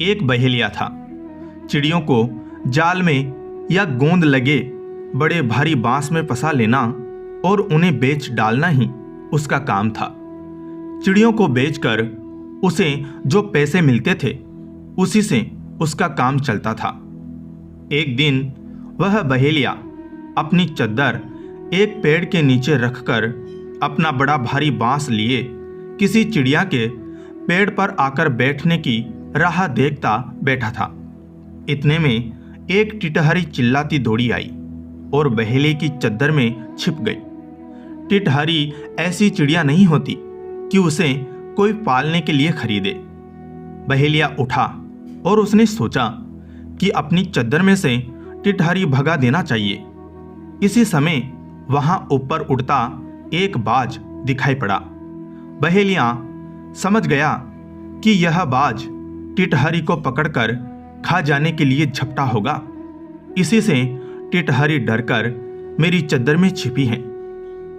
एक बहेलिया था। चिड़ियों को जाल में या गोंद लगे बड़े भारी बांस में फंसा लेना और उन्हें बेच डालना ही उसका काम था। चिड़ियों को बेचकर उसे जो पैसे मिलते थे उसी से उसका काम चलता था। एक दिन वह बहेलिया अपनी चद्दर एक पेड़ के नीचे रखकर अपना बड़ा भारी बांस लिए किसी चिड़िया के पेड़ पर आकर बैठने की राह देखता बैठा था। इतने में एक टिटहरी चिल्लाती दौड़ी आई और बहेलिये की चद्दर में छिप गई। टिटहरी ऐसी चिड़िया नहीं होती कि उसे कोई पालने के लिए खरीदे। बहेलिया उठा और उसने सोचा कि अपनी चद्दर में से टिटहरी भगा देना चाहिए। इसी समय वहां ऊपर उड़ता एक बाज दिखाई पड़ा। बहेलिया समझ गया कि यह बाज टिटहरी को पकड़कर खा जाने के लिए झपटा होगा। इसी से टिटहरी डरकर मेरी चद्दर में छिपी है।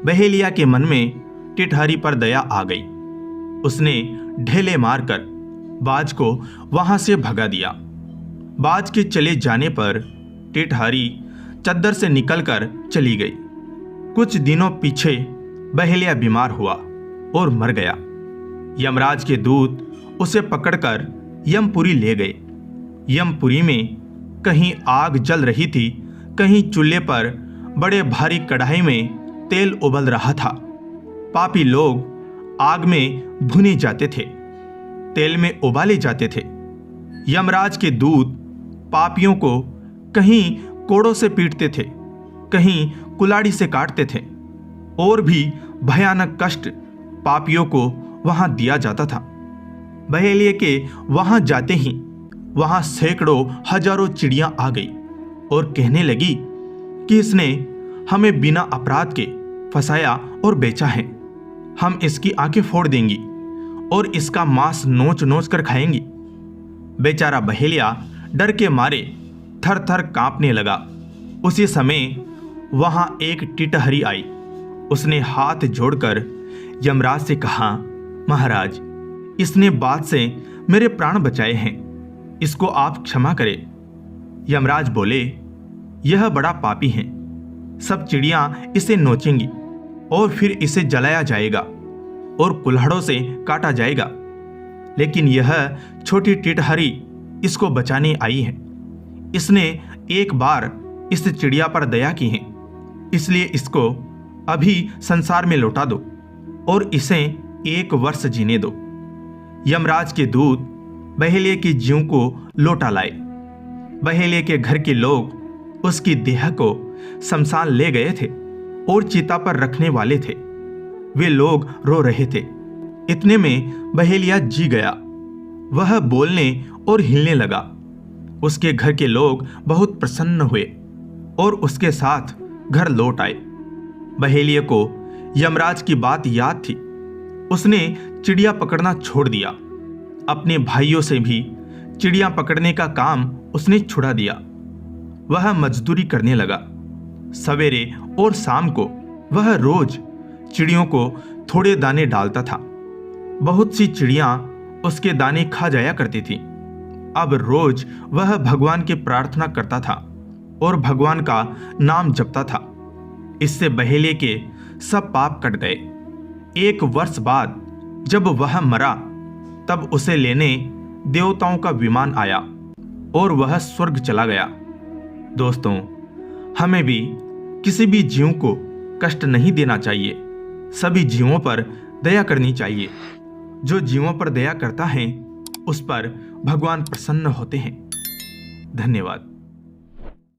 बहेलिया के मन में टिटहरी पर दया आ गई। उसने ढेले मारकर बाज को वहां से भगा दिया। बाज के चले जाने पर टिटहरी चद्दर से निकलकर चली गई। कुछ दिनों पीछे बहेलिया बीमार हुआ और मर गया। यमराज के दूत उसे पकड़कर यमपुरी ले गए। यमपुरी में कहीं आग जल रही थी, कहीं चूल्हे पर बड़े भारी कढ़ाई में तेल उबल रहा था। पापी लोग आग में भुने जाते थे, तेल में उबाले जाते थे। यमराज के दूत पापियों को कहीं कोड़ों से पीटते थे, कहीं कुल्हाड़ी से काटते थे और भी भयानक कष्ट पापियों को वहां दिया जाता था। बहेलिये के वहां जाते ही वहां सैकड़ों हजारों चिड़ियां आ गई और कहने लगी कि इसने हमें बिना अपराध के फंसाया और बेचा है। हम इसकी आंखें फोड़ देंगी और इसका मांस नोच नोच कर खाएंगी। बेचारा बहेलिया डर के मारे थर थर कांपने लगा। उसी समय वहां एक टिटहरी आई। उसने हाथ जोड़कर यमराज से कहा, महाराज, इसने बात से मेरे प्राण बचाए हैं, इसको आप क्षमा करें। यमराज बोले, यह बड़ा पापी है। सब चिड़ियां इसे नोचेंगी और फिर इसे जलाया जाएगा और कुल्हाड़ों से काटा जाएगा, लेकिन यह छोटी टिटहरी इसको बचाने आई है। इसने एक बार इस चिड़िया पर दया की है, इसलिए इसको अभी संसार में लौटा दो और इसे 1 वर्ष जीने दो। यमराज के दूत बहेलिये की जीव को लौटा लाए। बहेलिये के घर के लोग उसकी देह को शमशान ले गए थे और चिता पर रखने वाले थे। वे लोग रो रहे थे। इतने में बहेलिया जी गया। वह बोलने और हिलने लगा। उसके घर के लोग बहुत प्रसन्न हुए और उसके साथ घर लौट आए। बहेलिये को यमराज की बात याद थी। उसने चिड़िया पकड़ना छोड़ दिया। अपने भाइयों से भी चिड़िया पकड़ने का काम उसने छुड़ा दिया। वह मजदूरी करने लगा। सवेरे और शाम को वह रोज चिड़ियों को थोड़े दाने डालता था। बहुत सी चिड़ियां उसके दाने खा जाया करती थी। अब रोज वह भगवान की प्रार्थना करता था और भगवान का नाम जपता था। इससे बहेलिये के सब पाप कट गए। 1 वर्ष बाद जब वह मरा, तब उसे लेने देवताओं का विमान आया और वह स्वर्ग चला गया। दोस्तों, हमें भी किसी भी जीव को कष्ट नहीं देना चाहिए। सभी जीवों पर दया करनी चाहिए। जो जीवों पर दया करता है उस पर भगवान प्रसन्न होते हैं। धन्यवाद।